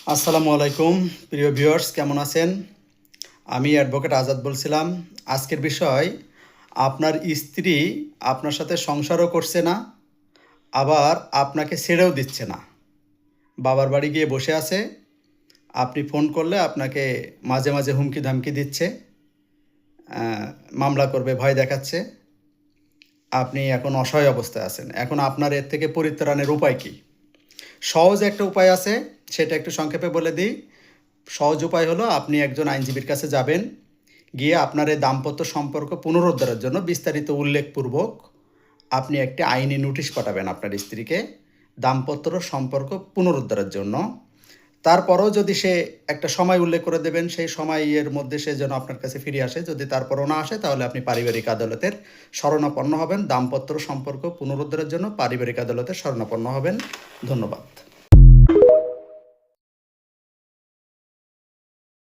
আসসালামু আলাইকুম প্রিয় ভিউয়ার্স, কেমন আছেন? আমি অ্যাডভোকেট আজাদ বলছিলাম। আজকের বিষয়, আপনার স্ত্রী আপনার সাথে সংসারও করছে না, আবার আপনাকে ছেড়েও দিচ্ছে না। বাবার বাড়ি গিয়ে বসে আছে, আপনি ফোন করলে আপনাকে মাঝে মাঝে হুমকি ধামকি দিচ্ছে, মামলা করবে ভয় দেখাচ্ছে। আপনি এখন অসহায় অবস্থায় আছেন। এখন আপনার এর থেকে পরিত্রাণের উপায় কী? সহজ একটা উপায় আছে, সেটা একটু সংক্ষেপে বলে দিই। সহজ উপায় হলো, আপনি একজন আইনজীবীর কাছে যাবেন, গিয়ে আপনার এই দাম্পত্য সম্পর্ক পুনরুদ্ধারের জন্য বিস্তারিত উল্লেখপূর্বক আপনি একটি আইনি নোটিশ পাঠাবেন আপনার স্ত্রীকে, দাম্পত্য সম্পর্ক পুনরুদ্ধারের জন্য। তারপরও যদি সে একটা সময় উল্লেখ করে দেবেন, সেই সময়ের মধ্যে সে যেন আপনার কাছে ফিরে আসে। যদি তারপরও না আসে, তাহলে আপনি পারিবারিক আদালতের শরণাপন্ন হবেন। দাম্পত্য সম্পর্ক পুনরুদ্ধারের জন্য পারিবারিক আদালতের শরণাপন্ন হবেন। ধন্যবাদ।